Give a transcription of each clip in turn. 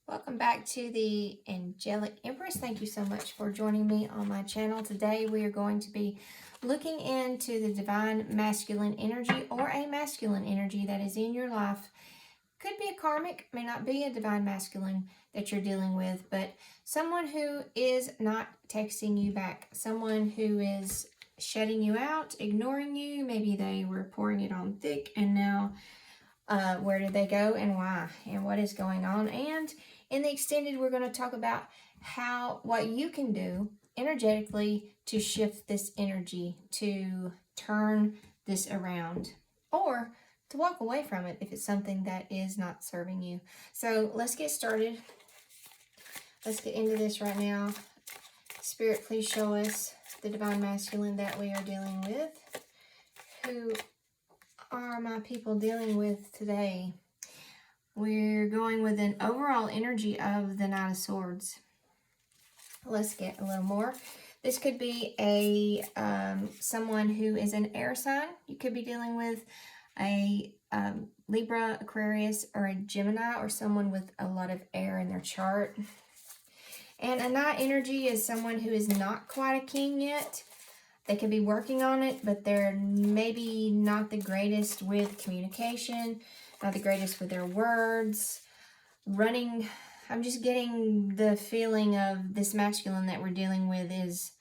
Welcome back to the Angelic Empress. Thank you so much for joining me on my channel. Today we are going to be looking into the divine masculine energy or a masculine energy that is in your life. Could be a karmic, may not be a divine masculine that you're dealing with, but someone who is not texting you back, someone who is shutting you out, ignoring you. Maybe they were pouring it on thick and now where did they go and why and what is going on. And in the extended, we're going to talk about what you can do energetically to shift this energy, to turn this around, or to walk away from it if it's something that is not serving you. So let's get started. Let's get into this right now. Spirit, please show us the divine masculine that we are dealing with. Who are my people dealing with today? We're going with an overall energy of the Knight of Swords. Let's get a little more. This could be a someone who is an air sign. You could be dealing with a Libra, Aquarius, or a Gemini, or someone with a lot of air in their chart. And a Knight energy is someone who is not quite a king yet. They could be working on it, but they're maybe not the greatest with communication, not the greatest with their words. I'm just getting the feeling of this masculine that we're dealing with is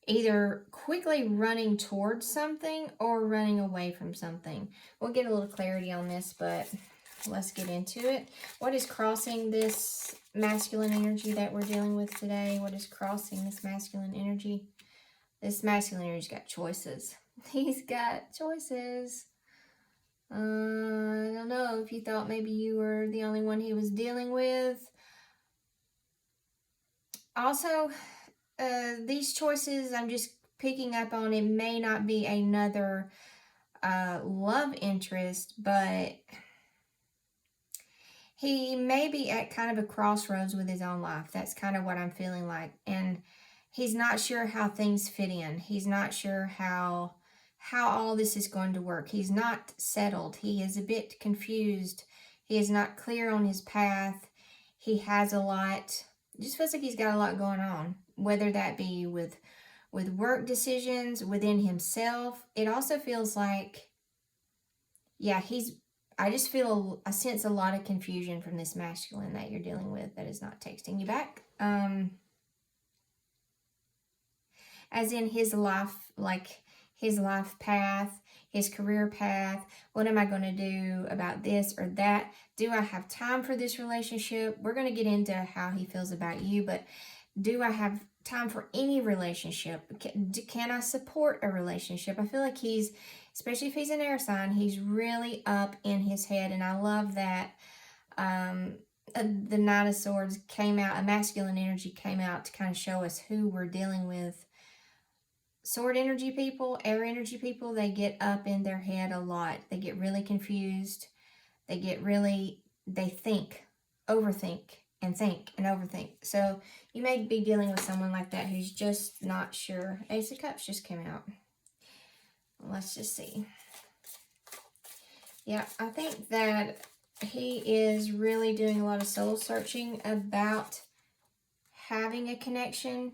either quickly running towards something or running away from something. We'll get a little clarity on this, but let's get into it. What is crossing this masculine energy that we're dealing with today? What is crossing this masculine energy? This masculine energy's got choices. He's got choices. I don't know if you thought maybe you were the only one he was dealing with. Also, these choices I'm just picking up on, it may not be another love interest, but he may be at kind of a crossroads with his own life. That's kind of what I'm feeling like. And he's not sure how things fit in. He's not sure how all this is going to work. He's not settled. He is a bit confused. He is not clear on his path. He has a lot. It just feels like he's got a lot going on, whether that be with work decisions, within himself. It also feels like, yeah, I just feel, I sense a lot of confusion from this masculine that you're dealing with that is not texting you back. As in his life, like his life path, his career path. What am I going to do about this or that? Do I have time for this relationship? We're going to get into how he feels about you, but do I have time for any relationship? Can I support a relationship? I feel like he's, especially if he's an air sign, he's really up in his head, and I love that the Knight of Swords came out, a masculine energy came out to kind of show us who we're dealing with. Sword energy people, air energy people, they get up in their head a lot. They get really confused. They think, overthink, and think and overthink. So you may be dealing with someone like that who's just not sure. Ace of Cups just came out. Let's just see. Yeah, I think that he is really doing a lot of soul searching about having a connection.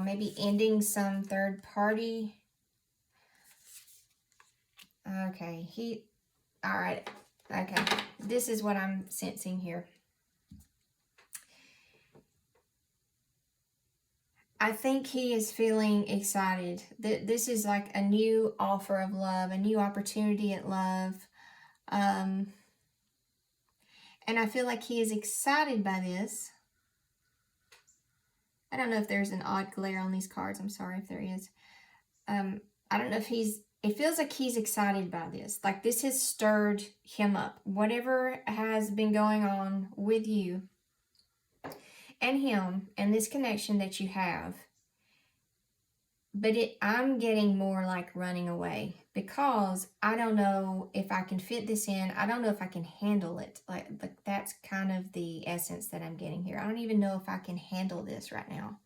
Maybe ending some third party. Okay, all right. Okay, this is what I'm sensing here. I think he is feeling excited. This is like a new offer of love, a new opportunity at love. And I feel like he is excited by this. I don't know if there's an odd glare on these cards. I'm sorry if there is. I don't know if it feels like he's excited by this. Like this has stirred him up. Whatever has been going on with you and him and this connection that you have. But I'm getting more like running away because I don't know if I can fit this in. I don't know if I can handle it. Like that's kind of the essence that I'm getting here. I don't even know if I can handle this right now.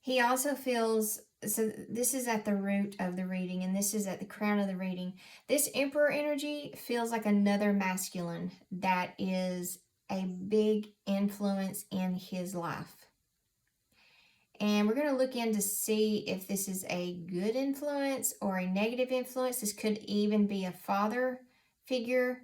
He also feels, so this is at the root of the reading and this is at the crown of the reading. This Emperor energy feels like another masculine that is a big influence in his life. And we're going to look in to see if this is a good influence or a negative influence. This could even be a father figure,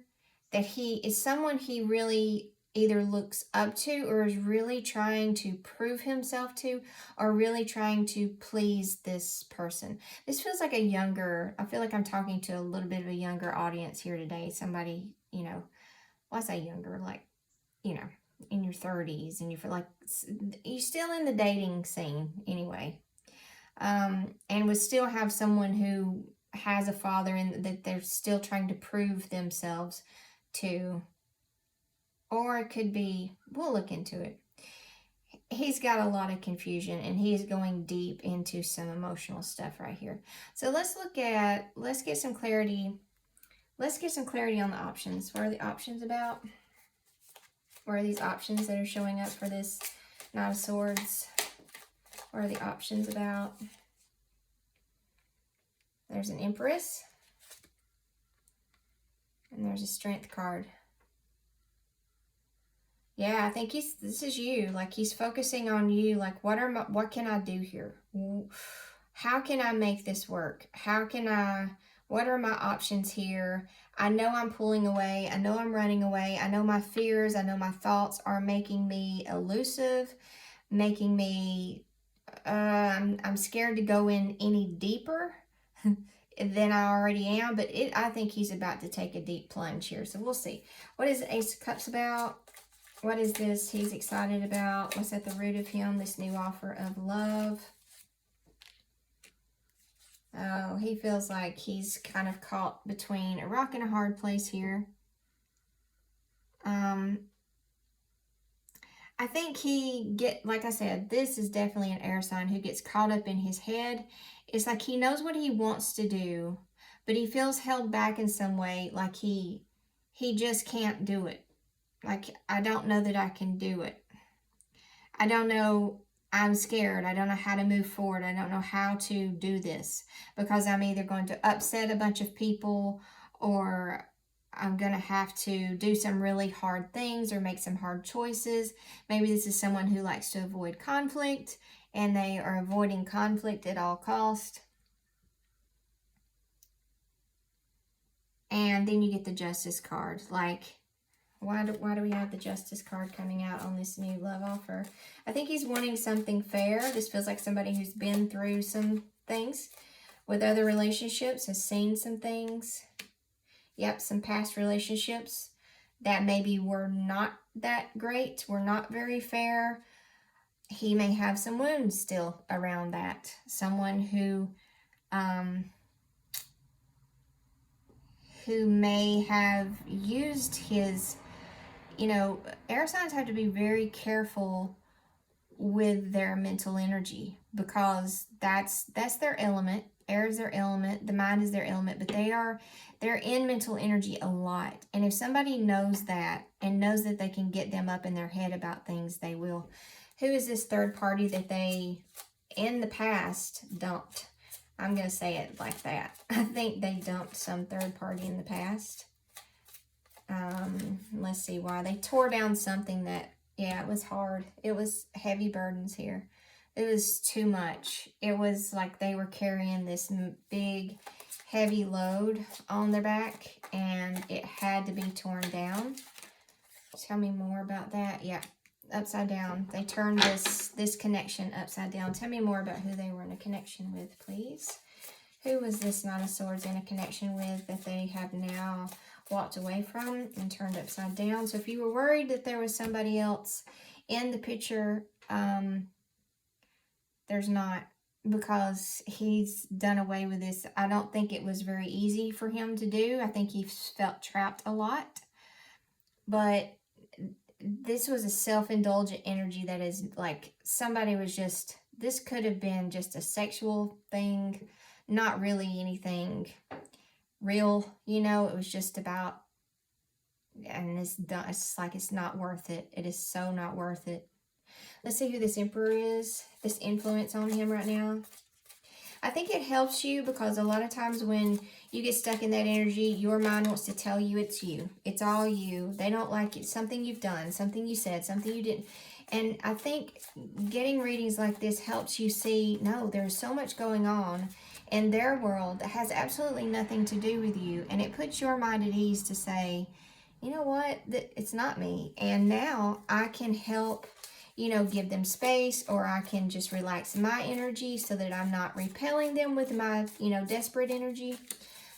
that he is someone he really either looks up to or is really trying to prove himself to, or really trying to please this person. This feels like a younger, I feel like I'm talking to a little bit of a younger audience here today. Somebody, you know, well, I say younger, like, you know, in your 30s, and you feel like you're still in the dating scene anyway, and would still have someone who has a father and that they're still trying to prove themselves to. Or it could be, we'll look into it. He's got a lot of confusion, and he's going deep into some emotional stuff right here. So let's get some clarity. Let's get some clarity on the options. What are the options about? What are these options that are showing up for this Knight of Swords? What are the options about? There's an Empress. And there's a Strength card. Yeah, I think this is you. Like, he's focusing on you. Like, what can I do here? How can I make this work? What are my options here? I know I'm pulling away. I know I'm running away. I know my fears, I know my thoughts are making me elusive, making me, I'm scared to go in any deeper than I already am. But I think he's about to take a deep plunge here. So we'll see. What is the Ace of Cups about? What is this he's excited about? What's at the root of him? This new offer of love. Oh, he feels like he's kind of caught between a rock and a hard place here. I think like I said, this is definitely an air sign who gets caught up in his head. It's like he knows what he wants to do, but he feels held back in some way, like he just can't do it. Like, I don't know that I can do it. I don't know. I'm scared. I don't know how to move forward. I don't know how to do this, because I'm either going to upset a bunch of people, or I'm going to have to do some really hard things or make some hard choices. Maybe this is someone who likes to avoid conflict, and they are avoiding conflict at all cost. And then you get the Justice card. Like, why do we have the Justice card coming out on this new love offer? I think he's wanting something fair. This feels like somebody who's been through some things with other relationships, has seen some things. Yep, some past relationships that maybe were not that great, were not very fair. He may have some wounds still around that. Someone who may have used his, air signs have to be very careful with their mental energy, because that's their element. Air is their element. The mind is their element, but they're in mental energy a lot. And if somebody knows that and knows that they can get them up in their head about things, they will. Who is this third party that they, in the past, dumped? I'm going to say it like that. I think they dumped some third party in the past. Let's see why. They tore down something that, yeah, it was hard. It was heavy burdens here. It was too much. It was like they were carrying this big, heavy load on their back, and it had to be torn down. Tell me more about that. Yeah, upside down. They turned this connection upside down. Tell me more about who they were in a connection with, please. Who was this Knight of Swords in a connection with that they have now walked away from and turned upside down? So if you were worried that there was somebody else in the picture, there's not, because he's done away with this. I don't think it was very easy for him to do. I think he felt trapped a lot. But this was a self-indulgent energy that is like somebody was just, this could have been just a sexual thing, not really anything real, it was just about, and it's done. It's like, it's not worth it. It is so not worth it. Let's see who this Emperor is, this influence on him right now. I think it helps you because a lot of times when you get stuck in that energy, your mind wants to tell you it's you. It's all you. They don't like it. Something you've done, something you said, something you didn't. And I think getting readings like this helps you see, no, there's so much going on in their world that has absolutely nothing to do with you. And it puts your mind at ease to say, you know what, it's not me. And now I can help, you know, give them space, or I can just relax my energy so that I'm not repelling them with my, you know, desperate energy.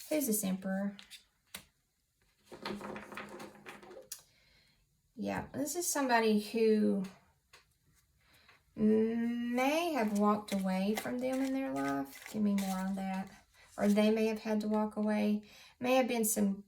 Who's this Emperor? Yeah, this is somebody who may have walked away from them in their life. Give me more on that. Or they may have had to walk away. May have been some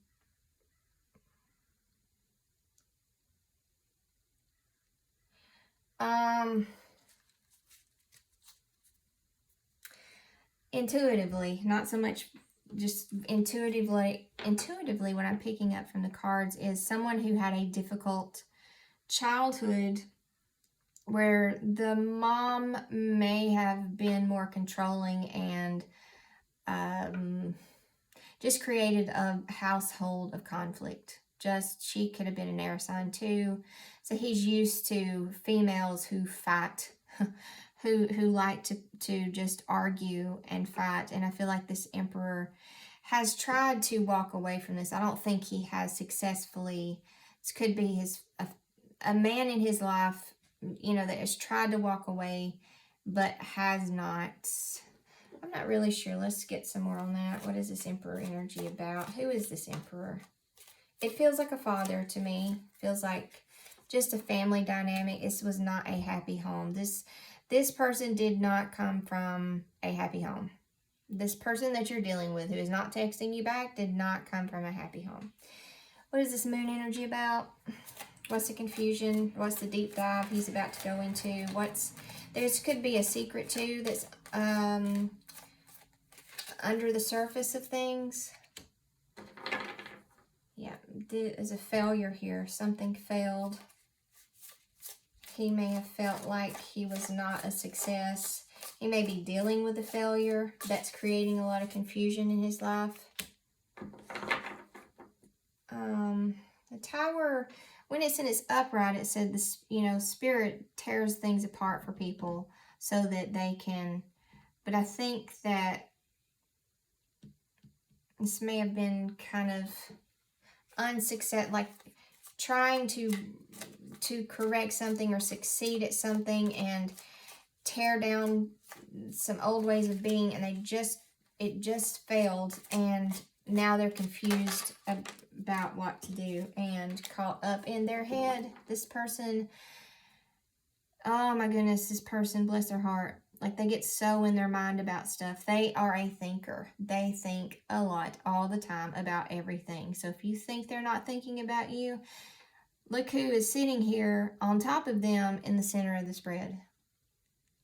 intuitively, not so much just intuitively what I'm picking up from the cards is someone who had a difficult childhood where the mom may have been more controlling and just created a household of conflict. She could have been an air sign too. So he's used to females who fight, who like to just argue and fight. And I feel like this Emperor has tried to walk away from this. I don't think he has successfully. This could be a man in his life, you know, that has tried to walk away, but has not. I'm not really sure. Let's get some more on that. What is this Emperor energy about? Who is this Emperor? It feels like a father to me. Feels like just a family dynamic. This was not a happy home. This person did not come from a happy home. This person that you're dealing with who is not texting you back did not come from a happy home. What is this Moon energy about? What's the confusion? What's the deep dive he's about to go into? This could be a secret too that's under the surface of things. Yeah, there's a failure here. Something failed. He may have felt like he was not a success. He may be dealing with a failure that's creating a lot of confusion in his life. The Tower, when it's in its upright, it said this, you know, spirit tears things apart for people so that they can. But I think that this may have been kind of unsuccess, like trying to correct something or succeed at something and tear down some old ways of being, and it just failed, and now they're confused about what to do and caught up in their head. This person, oh my goodness, this person, bless their heart, like they get so in their mind about stuff. They are a thinker. They think a lot all the time about everything. So if you think they're not thinking about you, look who is sitting here on top of them in the center of the spread.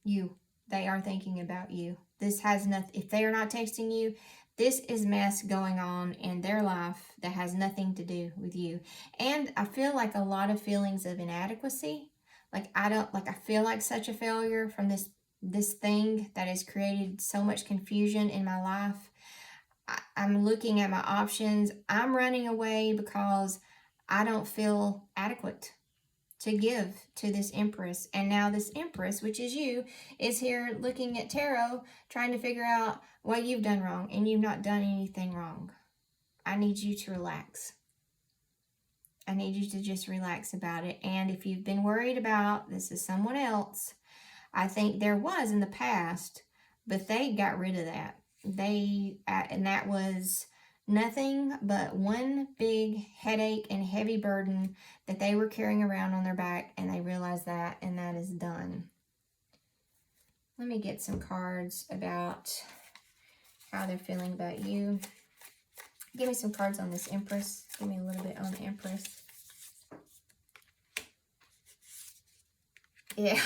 You. They are thinking about you. This has nothing, if they are not texting you, this is mess going on in their life that has nothing to do with you. And I feel like a lot of feelings of inadequacy. Like I feel like such a failure from this thing that has created so much confusion in my life. I'm looking at my options. I'm running away because I don't feel adequate to give to this Empress. And now this Empress, which is you, is here looking at tarot, trying to figure out what you've done wrong, and you've not done anything wrong. I need you to relax. I need you to just relax about it. And if you've been worried about this is someone else, I think there was in the past, but they got rid of that. And that was nothing but one big headache and heavy burden that they were carrying around on their back, and they realized that, and that is done. Let me get some cards about how they're feeling about you. Give me some cards on this Empress. Give me a little bit on the Empress. Yeah,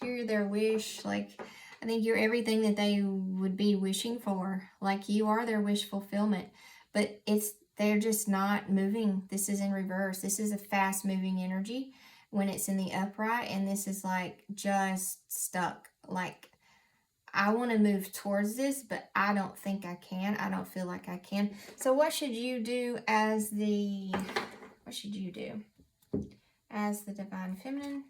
you're their wish. Like, I think you're everything that they would be wishing for. Like, you are their wish fulfillment. But they're just not moving. This is in reverse. This is a fast moving energy when it's in the upright. And this is like just stuck. Like, I want to move towards this, but I don't think I can. I don't feel like I can. So what should you do as the, what should you do as the Divine Feminine?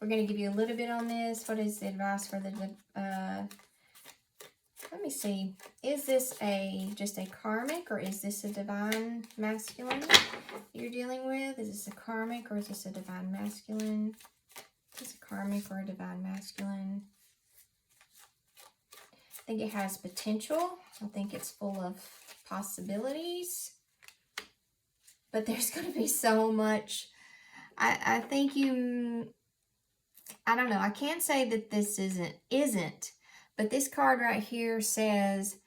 We're going to give you a little bit on this. What is the advice for the, let me see. Is this just a karmic, or is this a Divine Masculine you're dealing with? Is this a karmic, or is this a Divine Masculine? Is this a karmic or a Divine Masculine? I think it has potential. I think it's full of possibilities. But there's going to be so much. I think I don't know. I can't say that this isn't. But this card right here says,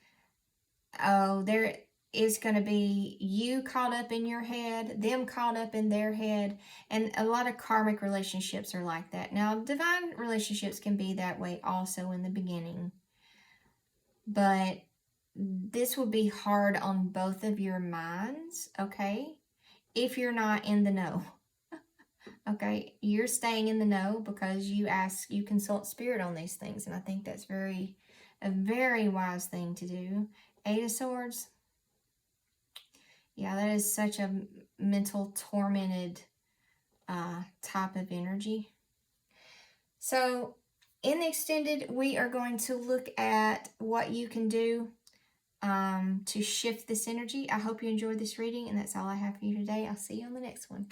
oh, there is going to be you caught up in your head, them caught up in their head. And a lot of karmic relationships are like that. Now, divine relationships can be that way also in the beginning. But this will be hard on both of your minds, okay? If you're not in the know. Okay, you're staying in the know because you consult spirit on these things. And I think that's a very wise thing to do. 8 of Swords. Yeah, that is such a mental, tormented type of energy. So, in the extended, we are going to look at what you can do to shift this energy. I hope you enjoyed this reading, and that's all I have for you today. I'll see you on the next one.